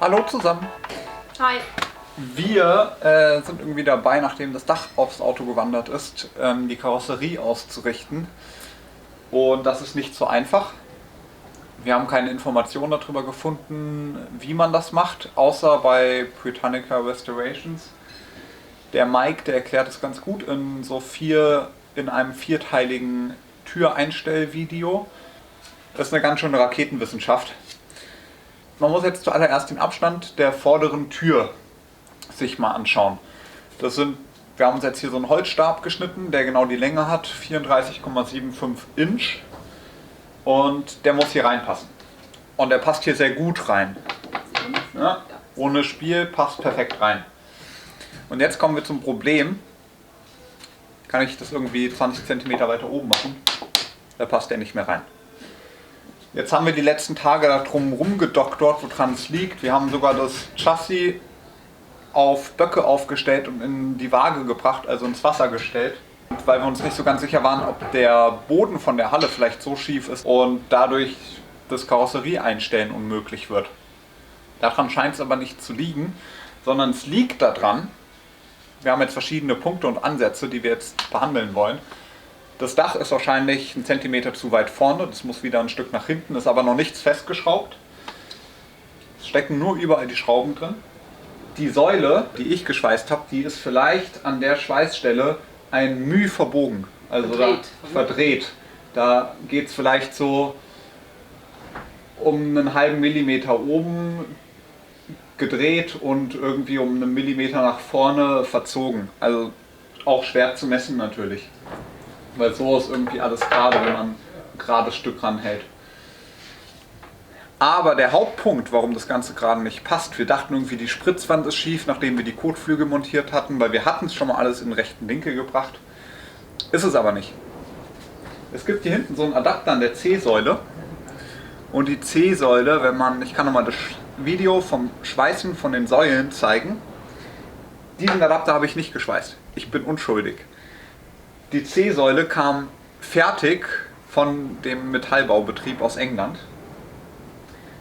Hallo zusammen. Hi. Wir sind irgendwie dabei, nachdem das Dach aufs Auto gewandert ist, die Karosserie auszurichten. Und das ist nicht so einfach. Wir haben keine Informationen darüber gefunden, wie man das macht, außer bei Britannica Restorations. Der Mike, der erklärt es ganz gut in einem vierteiligen Türeinstellvideo. Das ist eine ganz schöne Raketenwissenschaft. Man muss jetzt zuallererst den Abstand der vorderen Tür sich mal anschauen. Wir haben uns jetzt hier so einen Holzstab geschnitten, der genau die Länge hat, 34,75 Inch. Und der muss hier reinpassen. Und der passt hier sehr gut rein. Ja, ohne Spiel passt perfekt rein. Und jetzt kommen wir zum Problem. Kann ich das irgendwie 20 cm weiter oben machen? Da passt der nicht mehr rein. Jetzt haben wir die letzten Tage da drum rumgedoktort, woran es liegt. Wir haben sogar das Chassis auf Böcke aufgestellt und in die Waage gebracht, also ins Wasser gestellt. Weil wir uns nicht so ganz sicher waren, ob der Boden von der Halle vielleicht so schief ist und dadurch das Karosserie-Einstellen unmöglich wird. Daran scheint es aber nicht zu liegen, sondern es liegt daran, wir haben jetzt verschiedene Punkte und Ansätze, die wir jetzt behandeln wollen. Das Dach ist wahrscheinlich einen Zentimeter zu weit vorne, das muss wieder ein Stück nach hinten, ist aber noch nichts festgeschraubt. Es stecken nur überall die Schrauben drin. Die Säule, die ich geschweißt habe, die ist vielleicht an der Schweißstelle ein Müh verbogen, also verdreht. Da geht es vielleicht so um einen halben Millimeter oben gedreht und irgendwie um einen Millimeter nach vorne verzogen. Also auch schwer zu messen natürlich. Weil so ist irgendwie alles gerade, wenn man ein gerades Stück ranhält. Aber der Hauptpunkt, warum das Ganze gerade nicht passt, wir dachten irgendwie, die Spritzwand ist schief, nachdem wir die Kotflügel montiert hatten, weil wir hatten es schon mal alles in den rechten Winkel gebracht. Ist es aber nicht. Es gibt hier hinten so einen Adapter an der C-Säule. Und die C-Säule, ich kann nochmal das Video vom Schweißen von den Säulen zeigen. Diesen Adapter habe ich nicht geschweißt. Ich bin unschuldig. Die C-Säule kam fertig von dem Metallbaubetrieb aus England.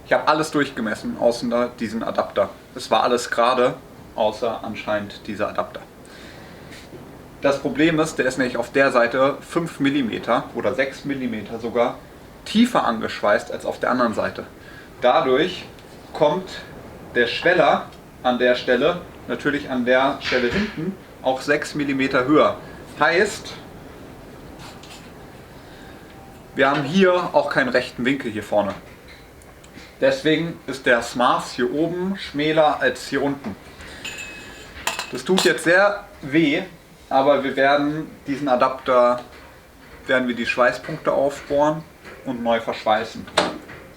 Ich habe alles durchgemessen, außer diesen Adapter. Es war alles gerade, außer anscheinend dieser Adapter. Das Problem ist, der ist nämlich auf der Seite 5 mm oder 6 mm sogar tiefer angeschweißt als auf der anderen Seite. Dadurch kommt der Schweller an der Stelle, natürlich an der Stelle hinten, auch 6 mm höher. Heißt, wir haben hier auch keinen rechten Winkel hier vorne. Deswegen ist das Maß hier oben schmäler als hier unten. Das tut jetzt sehr weh, aber wir werden diesen Adapter, die Schweißpunkte aufbohren und neu verschweißen.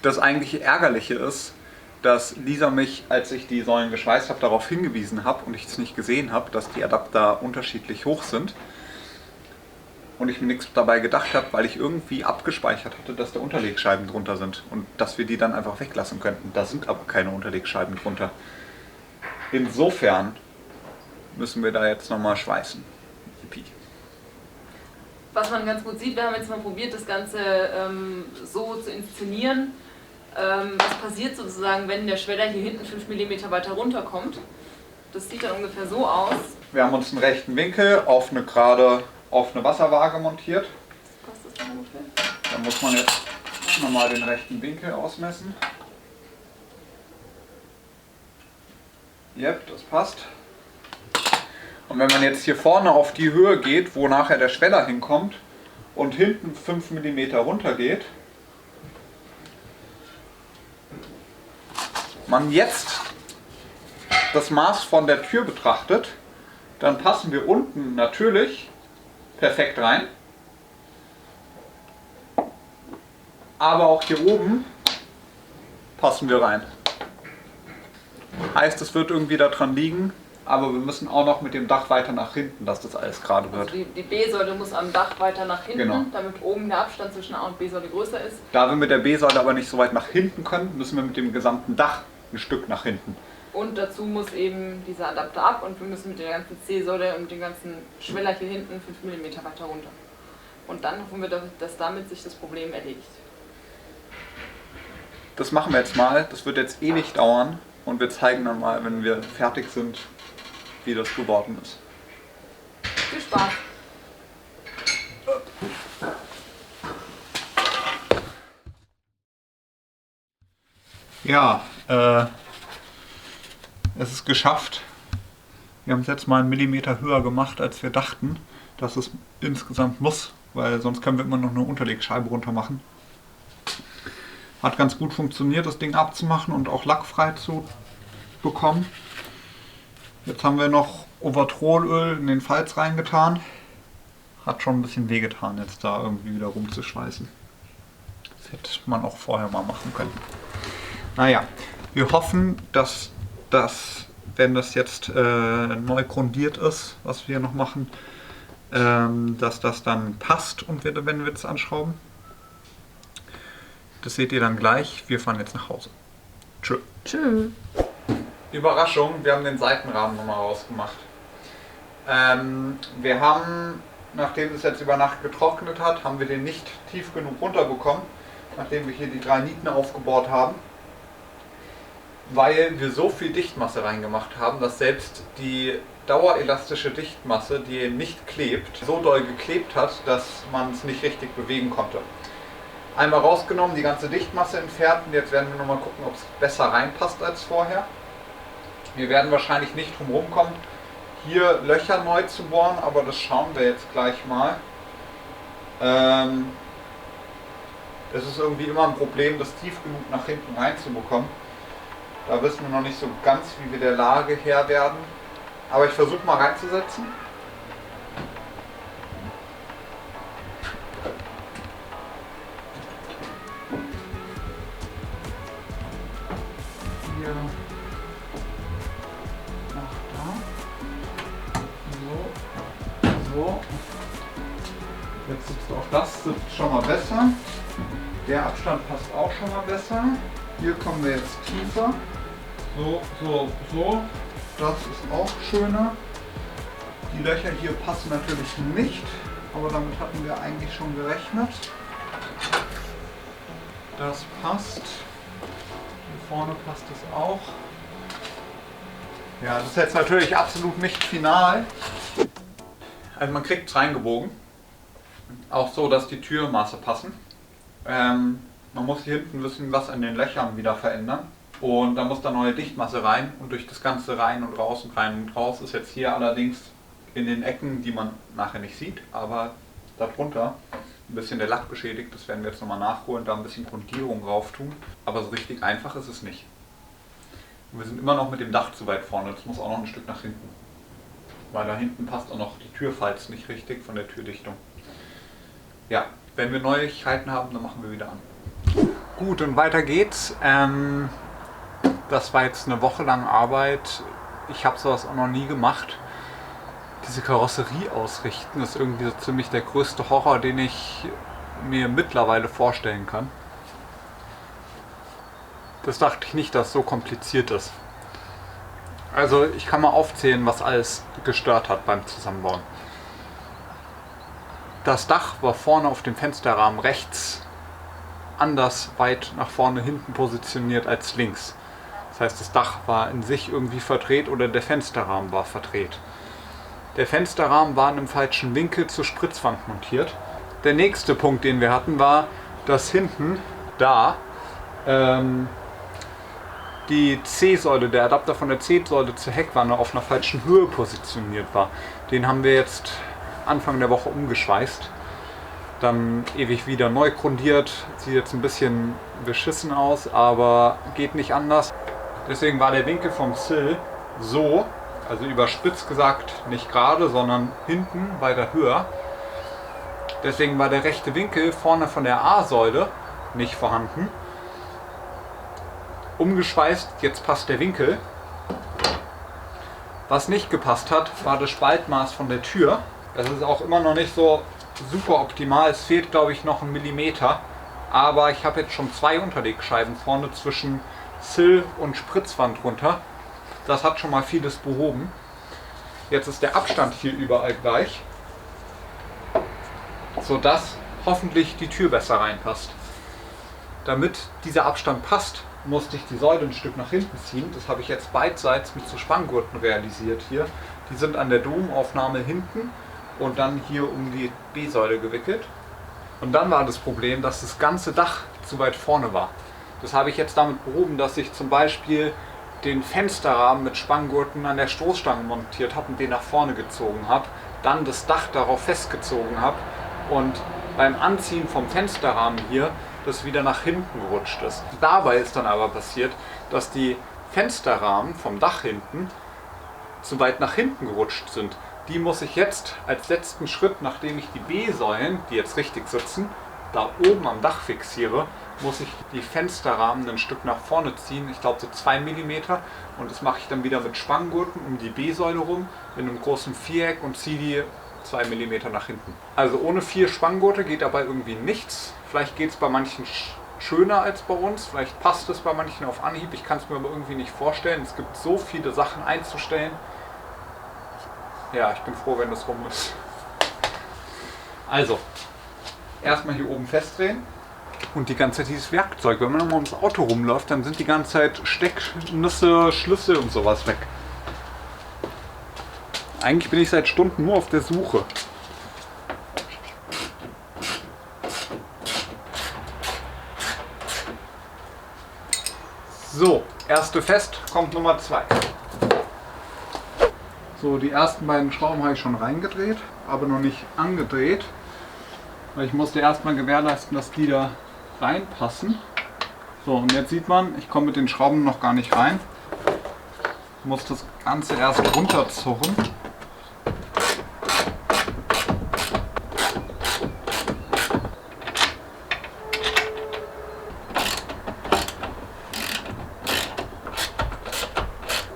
Das eigentliche Ärgerliche ist, dass Lisa mich, als ich die Säulen geschweißt habe, darauf hingewiesen hat und ich es nicht gesehen habe, dass die Adapter unterschiedlich hoch sind. Und ich mir nichts dabei gedacht habe, weil ich irgendwie abgespeichert hatte, dass da Unterlegscheiben drunter sind und dass wir die dann einfach weglassen könnten. Da sind aber keine Unterlegscheiben drunter. Insofern müssen wir da jetzt nochmal schweißen. Yippie. Was man ganz gut sieht, wir haben jetzt mal probiert, das Ganze so zu inszenieren. Was passiert sozusagen, wenn der Schweller hier hinten 5 mm weiter runterkommt? Das sieht dann ungefähr so aus. Wir haben uns einen rechten Winkel auf eine Wasserwaage montiert. Passt das dann ungefähr? Dann muss man jetzt nochmal den rechten Winkel ausmessen. Yep, das passt. Und wenn man jetzt hier vorne auf die Höhe geht, wo nachher der Schweller hinkommt und hinten 5 mm runter geht, man jetzt das Maß von der Tür betrachtet, dann passen wir unten natürlich perfekt rein. Aber auch hier oben passen wir rein. Heißt, es wird irgendwie daran liegen, aber wir müssen auch noch mit dem Dach weiter nach hinten, dass das alles gerade wird. Also die B-Säule muss am Dach weiter nach hinten, genau, damit oben der Abstand zwischen A und B-Säule größer ist. Da wir mit der B-Säule aber nicht so weit nach hinten können, müssen wir mit dem gesamten Dach ein Stück nach hinten. Und dazu muss eben dieser Adapter ab und wir müssen mit der ganzen C-Säule und dem ganzen Schweller hier hinten 5 mm weiter runter. Und dann hoffen wir, dass damit sich das Problem erledigt. Das machen wir jetzt mal. Das wird jetzt ewig dauern. und wir zeigen dann mal, wenn wir fertig sind, wie das geworden ist. Viel Spaß! Ja, es ist geschafft. Wir haben es jetzt mal einen Millimeter höher gemacht, als wir dachten, dass es insgesamt muss, weil sonst können wir immer noch eine Unterlegscheibe runter machen. Hat ganz gut funktioniert, das Ding abzumachen und auch lackfrei zu bekommen. Jetzt haben wir noch Overtrolöl in den Falz reingetan. Hat schon ein bisschen wehgetan, jetzt da irgendwie wieder rumzuschweißen. Das hätte man auch vorher mal machen können. Naja, wir hoffen, dass das, wenn das jetzt neu grundiert ist, was wir hier noch machen, dass das dann passt und wenn wir das anschrauben. Das seht ihr dann gleich. Wir fahren jetzt nach Hause. Tschö. Tschö. Überraschung, wir haben den Seitenrahmen nochmal rausgemacht. Wir haben, nachdem es jetzt über Nacht getrocknet hat, haben wir den nicht tief genug runterbekommen, nachdem wir hier die 3 Nieten aufgebohrt haben, weil wir so viel Dichtmasse reingemacht haben, dass selbst die dauerelastische Dichtmasse, die nicht klebt, so doll geklebt hat, dass man es nicht richtig bewegen konnte. Einmal rausgenommen, die ganze Dichtmasse entfernt und jetzt werden wir nochmal gucken, ob es besser reinpasst als vorher. Wir werden wahrscheinlich nicht drum herum kommen, hier Löcher neu zu bohren, aber das schauen wir jetzt gleich mal. Es ist irgendwie immer ein Problem, das tief genug nach hinten reinzubekommen. Da wissen wir noch nicht so ganz, wie wir der Lage Herr werden. Aber ich versuche mal reinzusetzen. Hier nach da. So. Jetzt sitzt auch das sitzt schon mal besser. Der Abstand passt auch schon mal besser. Hier kommen wir jetzt tiefer. So. Das ist auch schöner. Die Löcher hier passen natürlich nicht, aber damit hatten wir eigentlich schon gerechnet. Das passt. Hier vorne passt es auch. Ja, das ist jetzt natürlich absolut nicht final. Also man kriegt es reingebogen. Auch so, dass die Türmaße passen. Man muss hier hinten ein bisschen was an den Löchern wieder verändern. Und da muss da neue Dichtmasse rein und durch das Ganze rein und raus ist jetzt hier allerdings in den Ecken, die man nachher nicht sieht, aber darunter ein bisschen der Lack beschädigt. Das werden wir jetzt nochmal nachholen, da ein bisschen Grundierung rauf tun. Aber so richtig einfach ist es nicht. Und wir sind immer noch mit dem Dach zu weit vorne, das muss auch noch ein Stück nach hinten. Weil da hinten passt auch noch die Türfalz nicht richtig von der Türdichtung. Ja, wenn wir Neuigkeiten haben, dann machen wir wieder an. Gut, und weiter geht's. Das war jetzt eine Woche lang Arbeit. Ich habe sowas auch noch nie gemacht. Diese Karosserie ausrichten ist irgendwie so ziemlich der größte Horror, den ich mir mittlerweile vorstellen kann. Das dachte ich nicht, dass es so kompliziert ist. Also ich kann mal aufzählen, was alles gestört hat beim Zusammenbauen. Das Dach war vorne auf dem Fensterrahmen rechts anders weit nach vorne hinten positioniert als links. Das heißt, das Dach war in sich irgendwie verdreht oder der Fensterrahmen war verdreht. Der Fensterrahmen war in einem falschen Winkel zur Spritzwand montiert. Der nächste Punkt, den wir hatten, war, dass hinten da die C-Säule, der Adapter von der C-Säule zur Heckwanne auf einer falschen Höhe positioniert war. Den haben wir jetzt Anfang der Woche umgeschweißt. Dann ewig wieder neu grundiert. Sieht jetzt ein bisschen beschissen aus, aber geht nicht anders. Deswegen war der Winkel vom Sill so, also überspitzt gesagt, nicht gerade, sondern hinten weiter höher. Deswegen war der rechte Winkel vorne von der A-Säule nicht vorhanden. Umgeschweißt, jetzt passt der Winkel. Was nicht gepasst hat, war das Spaltmaß von der Tür. Das ist auch immer noch nicht so super optimal. Es fehlt, glaube ich, noch 1 Millimeter. Aber ich habe jetzt schon 2 Unterlegscheiben vorne zwischen Sill und Spritzwand runter. Das hat schon mal vieles behoben. Jetzt ist der Abstand hier überall gleich, sodass hoffentlich die Tür besser reinpasst. Damit dieser Abstand passt, musste ich die Säule ein Stück nach hinten ziehen. Das habe ich jetzt beidseits mit so Spanngurten realisiert hier. Die sind an der Domaufnahme hinten und dann hier um die B-Säule gewickelt. Und dann war das Problem, dass das ganze Dach zu weit vorne war. Das habe ich jetzt damit behoben, dass ich zum Beispiel den Fensterrahmen mit Spanngurten an der Stoßstange montiert habe und den nach vorne gezogen habe, dann das Dach darauf festgezogen habe und beim Anziehen vom Fensterrahmen hier das wieder nach hinten gerutscht ist. Dabei ist dann aber passiert, dass die Fensterrahmen vom Dach hinten zu weit nach hinten gerutscht sind. Die muss ich jetzt als letzten Schritt, nachdem ich die B-Säulen, die jetzt richtig sitzen, da oben am Dach fixiere, muss ich die Fensterrahmen ein Stück nach vorne ziehen, ich glaube so 2 mm, und das mache ich dann wieder mit Spanngurten um die B-Säule rum in einem großen Viereck und ziehe die 2 mm nach hinten. Also ohne 4 Spanngurte geht dabei irgendwie nichts. Vielleicht geht es bei manchen schöner als bei uns, vielleicht passt es bei manchen auf Anhieb, ich kann es mir aber irgendwie nicht vorstellen. Es gibt so viele Sachen einzustellen. Ja, ich bin froh, wenn das rum ist. Also, erstmal hier oben festdrehen. Und die ganze Zeit dieses Werkzeug. Wenn man nochmal ums Auto rumläuft, dann sind die ganze Zeit Stecknüsse, Schlüssel und sowas weg. Eigentlich bin ich seit Stunden nur auf der Suche. So, erste fest, kommt Nummer 2. So, die ersten beiden Schrauben habe ich schon reingedreht, aber noch nicht angedreht. Weil ich musste erstmal gewährleisten, dass die da reinpassen. So, und jetzt sieht man, ich komme mit den Schrauben noch gar nicht rein. Ich muss das Ganze erst runterzurren.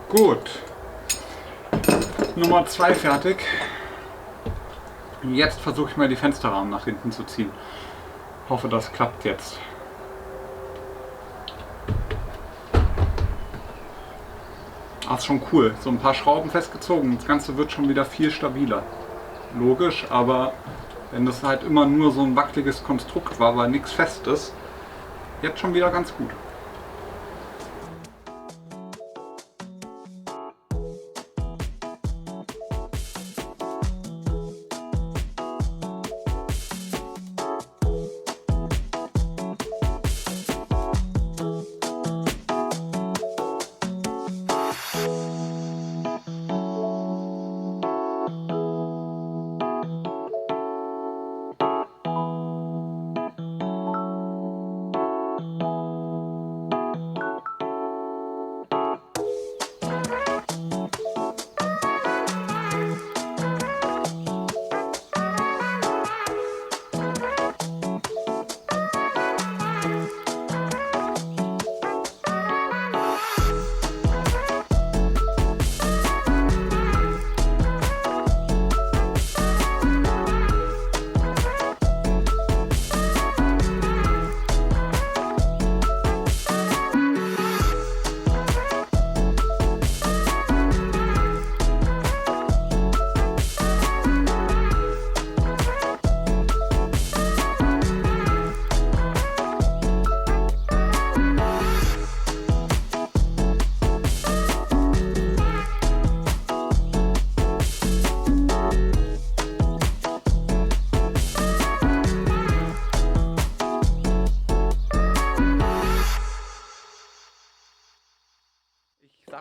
Gut. Nummer 2 fertig. Jetzt versuche ich mal die Fensterrahmen nach hinten zu ziehen. Hoffe, das klappt jetzt. Das ist schon cool. So ein paar Schrauben festgezogen. Das Ganze wird schon wieder viel stabiler. Logisch, aber wenn das halt immer nur so ein wackeliges Konstrukt war, weil nichts fest ist, jetzt schon wieder ganz gut.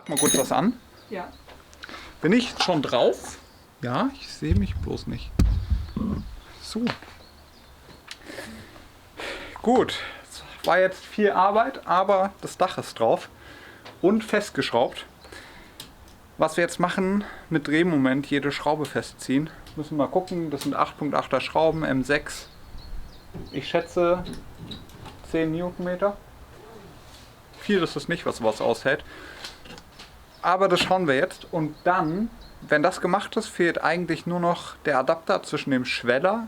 Sag mal kurz was an. Ja. Bin ich schon drauf? Ja, ich sehe mich bloß nicht. So. Gut, es war jetzt viel Arbeit, aber das Dach ist drauf und festgeschraubt. Was wir jetzt machen, mit Drehmoment jede Schraube festziehen. Müssen wir mal gucken, das sind 8.8er Schrauben, M6. Ich schätze 10 Newtonmeter. Viel ist es nicht, was sowas aushält. Aber das schauen wir jetzt und dann, wenn das gemacht ist, fehlt eigentlich nur noch der Adapter zwischen dem Schweller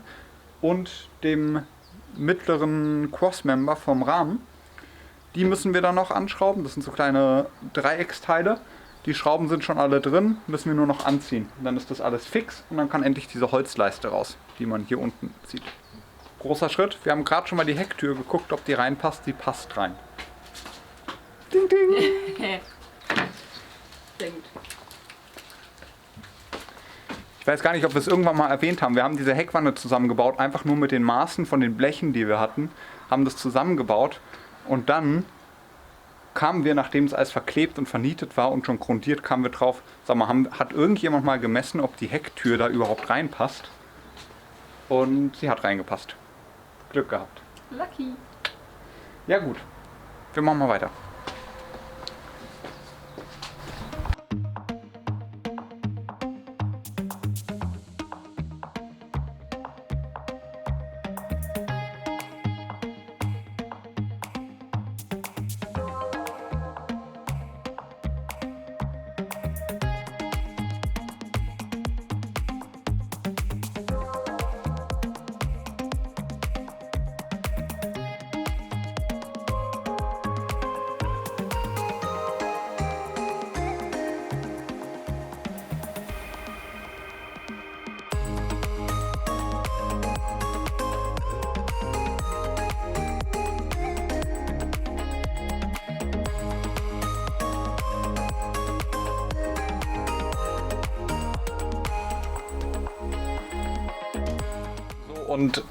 und dem mittleren Crossmember vom Rahmen. Die müssen wir dann noch anschrauben, das sind so kleine Dreiecksteile. Die Schrauben sind schon alle drin, müssen wir nur noch anziehen. Dann ist das alles fix und dann kann endlich diese Holzleiste raus, die man hier unten sieht. Großer Schritt, wir haben gerade schon mal die Hecktür geguckt, ob die reinpasst, die passt rein. Ding, ding. Sehr gut. Ich weiß gar nicht, ob wir es irgendwann mal erwähnt haben. Wir haben diese Heckwanne zusammengebaut, einfach nur mit den Maßen von den Blechen, die wir hatten, haben das zusammengebaut und dann kamen wir, nachdem es alles verklebt und vernietet war und schon grundiert, kamen wir drauf, sag mal, hat irgendjemand mal gemessen, ob die Hecktür da überhaupt reinpasst? Und sie hat reingepasst. Glück gehabt. Lucky. Ja gut, wir machen mal weiter. Und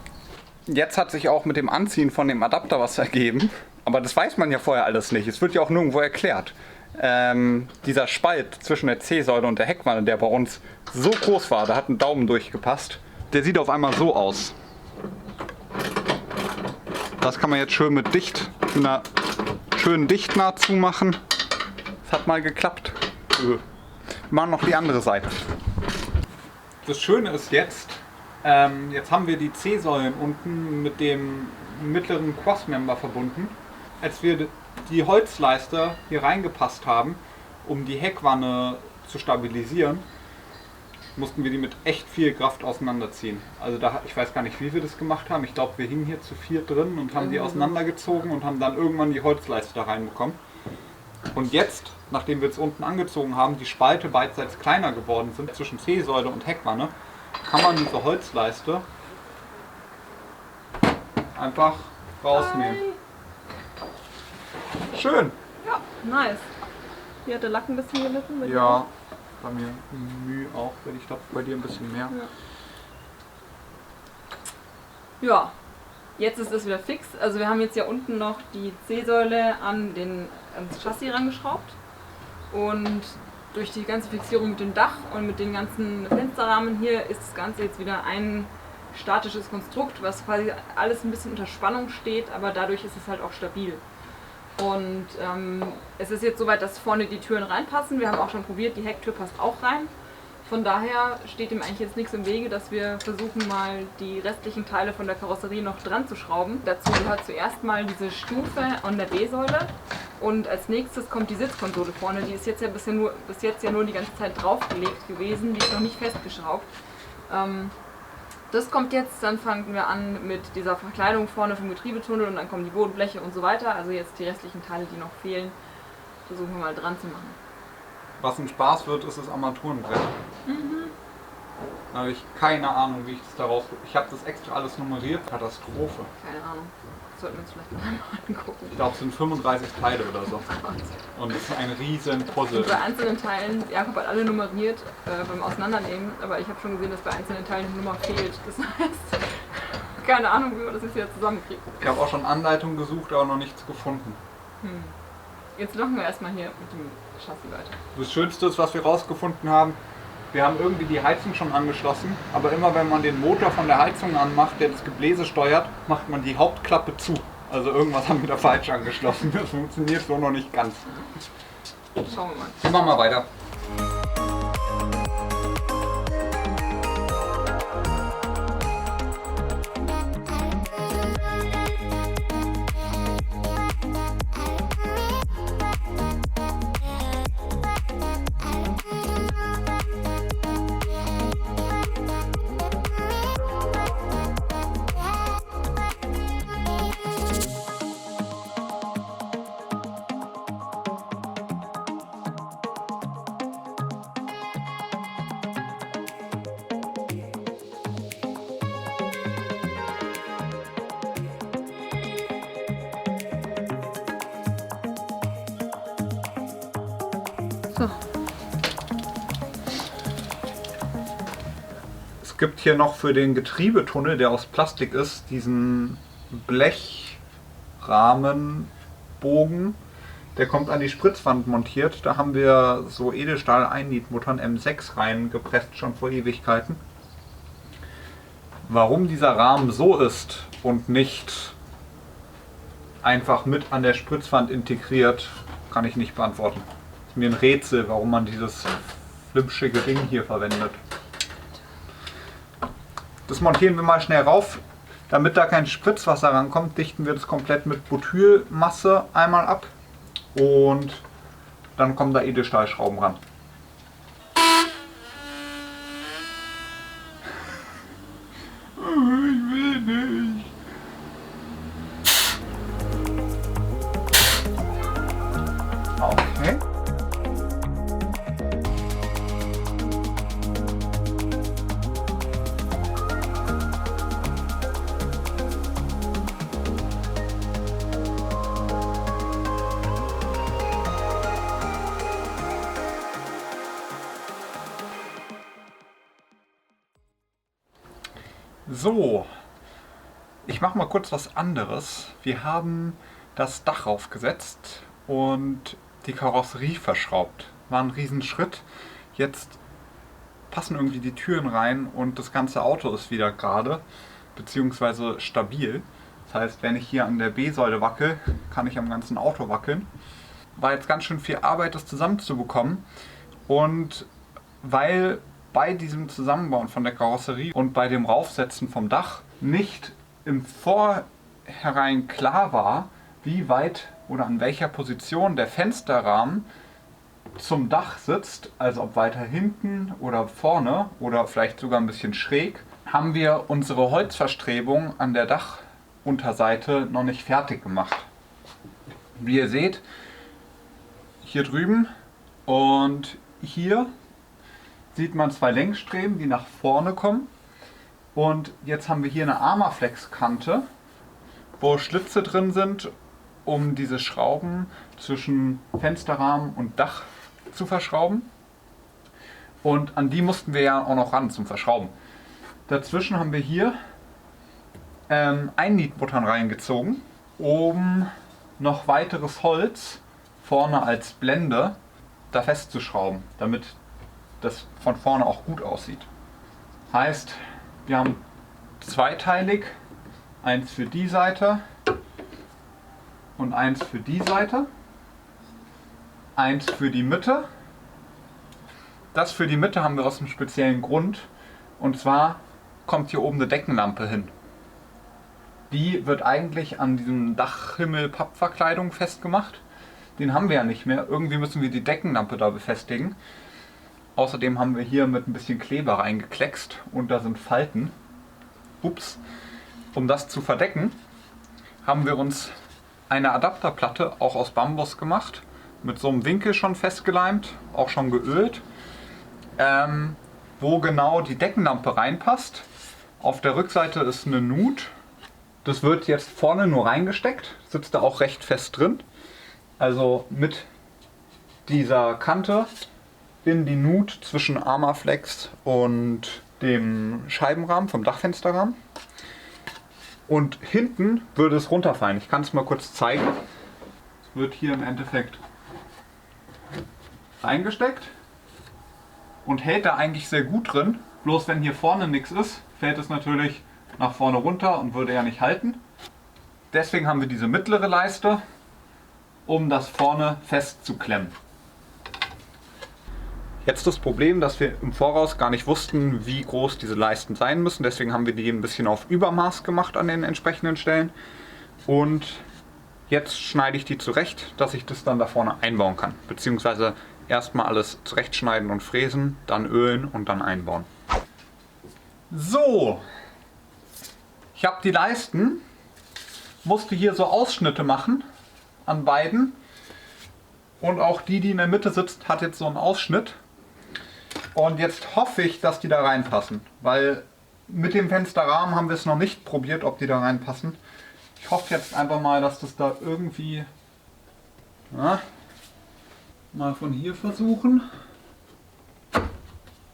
jetzt hat sich auch mit dem Anziehen von dem Adapter was ergeben. Aber das weiß man ja vorher alles nicht. Es wird ja auch nirgendwo erklärt. Dieser Spalt zwischen der C-Säule und der Heckwanne, der bei uns so groß war, da hat ein Daumen durchgepasst, der sieht auf einmal so aus. Das kann man jetzt schön mit einer schönen Dichtnaht zumachen. Das hat mal geklappt. Wir machen noch die andere Seite. Das Schöne ist jetzt haben wir die C-Säulen unten mit dem mittleren Crossmember verbunden. Als wir die Holzleister hier reingepasst haben, um die Heckwanne zu stabilisieren, mussten wir die mit echt viel Kraft auseinanderziehen. Also ich weiß gar nicht, wie wir das gemacht haben. Ich glaube, wir hingen hier zu viert drin und haben die auseinandergezogen und haben dann irgendwann die Holzleiste da reinbekommen. Und jetzt, nachdem wir es unten angezogen haben, die Spalte beidseits kleiner geworden sind zwischen C-Säule und Heckwanne, kann man diese Holzleiste einfach rausnehmen. Schön! Ja, nice. Hier hat der Lack ein bisschen gelitten. Ja, bei mir Mühe auch, wenn ich glaube bei dir ein bisschen mehr. Ja, jetzt ist das wieder fix. Also wir haben jetzt ja unten noch die C-Säule ans Chassis rangeschraubt und durch die ganze Fixierung mit dem Dach und mit den ganzen Fensterrahmen hier ist das Ganze jetzt wieder ein statisches Konstrukt, was quasi alles ein bisschen unter Spannung steht, aber dadurch ist es halt auch stabil. Und es ist jetzt soweit, dass vorne die Türen reinpassen. Wir haben auch schon probiert, die Hecktür passt auch rein. Von daher steht dem eigentlich jetzt nichts im Wege, dass wir versuchen mal die restlichen Teile von der Karosserie noch dran zu schrauben. Dazu gehört zuerst mal diese Stufe an der B-Säule und als nächstes kommt die Sitzkonsole vorne. Die ist jetzt ja bis jetzt nur die ganze Zeit draufgelegt gewesen, die ist noch nicht festgeschraubt. Das kommt jetzt, dann fangen wir an mit dieser Verkleidung vorne vom Getriebetunnel und dann kommen die Bodenbleche und so weiter. Also jetzt die restlichen Teile, die noch fehlen, versuchen wir mal dran zu machen. Was ein Spaß wird, ist das Armaturenbrett. Da habe ich keine Ahnung, wie ich das da rauskriege. Ich habe das extra alles nummeriert. Katastrophe. Keine Ahnung. Das sollten wir uns vielleicht mal angucken. Ich glaube, es sind 35 Teile oder so. Und es ist ein riesen Puzzle. Und bei einzelnen Teilen, Jakob hat alle nummeriert beim Auseinandernehmen, aber ich habe schon gesehen, dass bei einzelnen Teilen die Nummer fehlt. Das heißt, keine Ahnung, wie man das jetzt wieder zusammenkriegt. Ich habe auch schon Anleitungen gesucht, aber noch nichts gefunden. Jetzt machen wir erstmal hier mit dem Chassis weiter. Das Schönste ist, was wir rausgefunden haben, wir haben irgendwie die Heizung schon angeschlossen, aber immer wenn man den Motor von der Heizung anmacht, der das Gebläse steuert, macht man die Hauptklappe zu. Also irgendwas haben wir da falsch angeschlossen. Das funktioniert so noch nicht ganz. Schauen wir mal. Wir machen mal weiter. So. Es gibt hier noch für den Getriebetunnel, der aus Plastik ist, diesen Blechrahmenbogen. Der kommt an die Spritzwand montiert. Da haben wir so Edelstahl-Einnietmuttern M6 reingepresst, schon vor Ewigkeiten. Warum dieser Rahmen so ist und nicht einfach mit an der Spritzwand integriert, kann ich nicht beantworten. Ist mir ein Rätsel, warum man dieses flimschige Ding hier verwendet. Das montieren wir mal schnell rauf. Damit da kein Spritzwasser rankommt, dichten wir das komplett mit Butylmasse einmal ab. Und dann kommen da Edelstahlschrauben ran. Ich will nicht. Okay. So, ich mache mal kurz was anderes. Wir haben das Dach raufgesetzt und die Karosserie verschraubt. War ein Riesenschritt. Jetzt passen irgendwie die Türen rein und das ganze Auto ist wieder gerade bzw. stabil. Das heißt, wenn ich hier an der B-Säule wackel, kann ich am ganzen Auto wackeln. War jetzt ganz schön viel Arbeit, das zusammenzubekommen. Und weil bei diesem Zusammenbauen von der Karosserie und bei dem Raufsetzen vom Dach nicht im Vorhinein klar war, wie weit oder an welcher Position der Fensterrahmen zum Dach sitzt, also ob weiter hinten oder vorne oder vielleicht sogar ein bisschen schräg, haben wir unsere Holzverstrebung an der Dachunterseite noch nicht fertig gemacht. Wie ihr seht, hier drüben und hier sieht man zwei Längsstreben, die nach vorne kommen. Und jetzt haben wir hier eine Armaflex-Kante, wo Schlitze drin sind, um diese Schrauben zwischen Fensterrahmen und Dach zu verschrauben. Und an die mussten wir ja auch noch ran zum Verschrauben. Dazwischen haben wir hier Einnietmuttern reingezogen, um noch weiteres Holz vorne als Blende da festzuschrauben, damit das von vorne auch gut aussieht. Heißt, wir haben zweiteilig, eins für die Seite und eins für die Seite, eins für die Mitte. Das für die Mitte haben wir aus einem speziellen Grund, und zwar kommt hier oben eine Deckenlampe hin. Die wird eigentlich an diesem Dachhimmel-Pappverkleidung festgemacht. Den haben wir ja nicht mehr. Irgendwie müssen wir die Deckenlampe da befestigen. Außerdem haben wir hier mit ein bisschen Kleber reingekleckst und da sind Falten. Ups. Um das zu verdecken, haben wir uns eine Adapterplatte auch aus Bambus gemacht. Mit so einem Winkel schon festgeleimt, auch schon geölt. Wo genau die Deckenlampe reinpasst. Auf der Rückseite ist eine Nut. Das wird jetzt vorne nur reingesteckt, sitzt da auch recht fest drin. Also mit dieser Kante in die Nut zwischen Armaflex und dem Scheibenrahmen vom Dachfensterrahmen. Und hinten würde es runterfallen. Ich kann es mal kurz zeigen. Es wird hier im Endeffekt reingesteckt und hält da eigentlich sehr gut drin. Bloß wenn hier vorne nichts ist, fällt es natürlich nach vorne runter und würde ja nicht halten. Deswegen haben wir diese mittlere Leiste, um das vorne festzuklemmen. Jetzt das Problem, dass wir im Voraus gar nicht wussten, wie groß diese Leisten sein müssen. Deswegen haben wir die ein bisschen auf Übermaß gemacht an den entsprechenden Stellen. Und jetzt schneide ich die zurecht, dass ich das dann da vorne einbauen kann. Beziehungsweise erstmal alles zurechtschneiden und fräsen, dann ölen und dann einbauen. So, ich habe die Leisten, musste hier so Ausschnitte machen an beiden. Und auch die in der Mitte sitzt, hat jetzt so einen Ausschnitt. Und jetzt hoffe ich, dass die da reinpassen, weil mit dem Fensterrahmen haben wir es noch nicht probiert, ob die da reinpassen. Ich hoffe jetzt einfach mal, dass das da irgendwie mal von hier versuchen.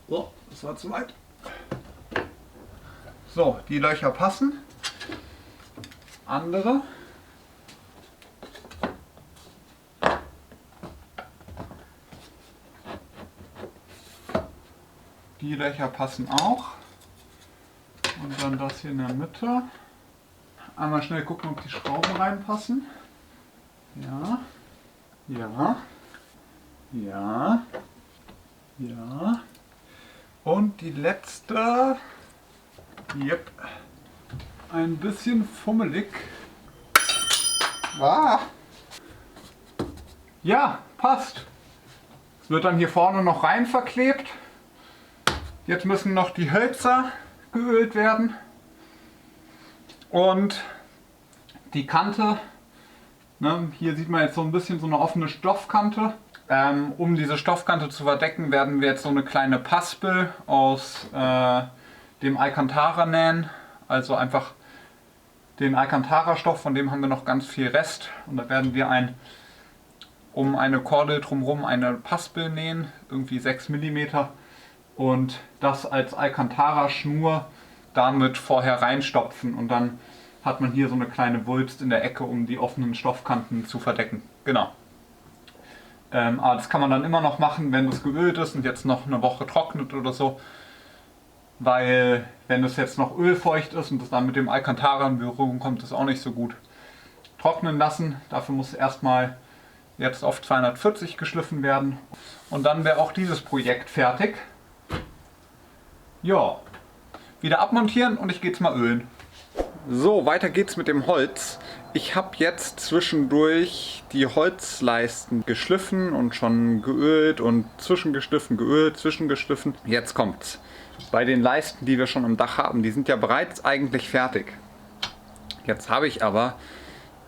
Oh, das war zu weit. So, die Löcher passen. Andere. Die Löcher passen auch. Und dann das hier in der Mitte. Einmal schnell gucken, ob die Schrauben reinpassen. Ja. Ja. Ja. Ja. Und die letzte. Yep. Ein bisschen fummelig. Ah. Ja, passt. Es wird dann hier vorne noch rein verklebt. Jetzt müssen noch die Hölzer geölt werden. Und die Kante, ne, hier sieht man jetzt so ein bisschen so eine offene Stoffkante. Um diese Stoffkante zu verdecken, werden wir jetzt so eine kleine Paspel aus dem Alcantara nähen. Also einfach den Alcantara-Stoff, von dem haben wir noch ganz viel Rest. Und da werden wir um eine Kordel drumherum eine Paspel nähen, irgendwie 6 mm. Und das als Alcantara-Schnur damit vorher reinstopfen. Und dann hat man hier so eine kleine Wulst in der Ecke, um die offenen Stoffkanten zu verdecken. Genau. Aber das kann man dann immer noch machen, wenn es geölt ist und jetzt noch eine Woche trocknet oder so. Weil wenn es jetzt noch ölfeucht ist und es dann mit dem Alcantara in Berührung kommt, ist auch nicht so gut. Trocknen lassen, dafür muss erstmal jetzt auf 240 geschliffen werden. Und dann wäre auch dieses Projekt fertig. Ja, wieder abmontieren und ich gehe jetzt mal ölen. So, weiter geht's mit dem Holz. Ich habe jetzt zwischendurch die Holzleisten geschliffen und schon geölt und zwischengeschliffen, geölt, zwischengeschliffen. Jetzt kommt's. Bei den Leisten, die wir schon am Dach haben, die sind ja bereits eigentlich fertig. Jetzt habe ich aber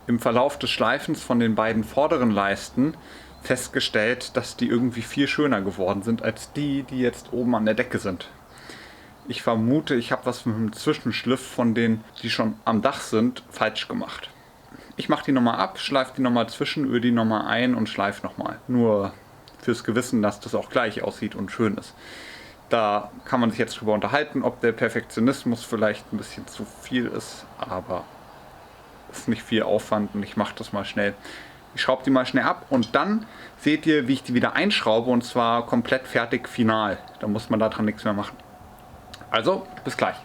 im Verlauf des Schleifens von den beiden vorderen Leisten festgestellt, dass die irgendwie viel schöner geworden sind als die, die jetzt oben an der Decke sind. Ich vermute, ich habe was mit dem Zwischenschliff von denen, die schon am Dach sind, falsch gemacht. Ich mache die nochmal ab, schleife die nochmal zwischen, öle die nochmal ein und schleife nochmal. Nur fürs Gewissen, dass das auch gleich aussieht und schön ist. Da kann man sich jetzt drüber unterhalten, ob der Perfektionismus vielleicht ein bisschen zu viel ist, aber es ist nicht viel Aufwand und ich mache das mal schnell. Ich schraube die mal schnell ab und dann seht ihr, wie ich die wieder einschraube und zwar komplett fertig final. Da muss man daran nichts mehr machen. Also, bis gleich.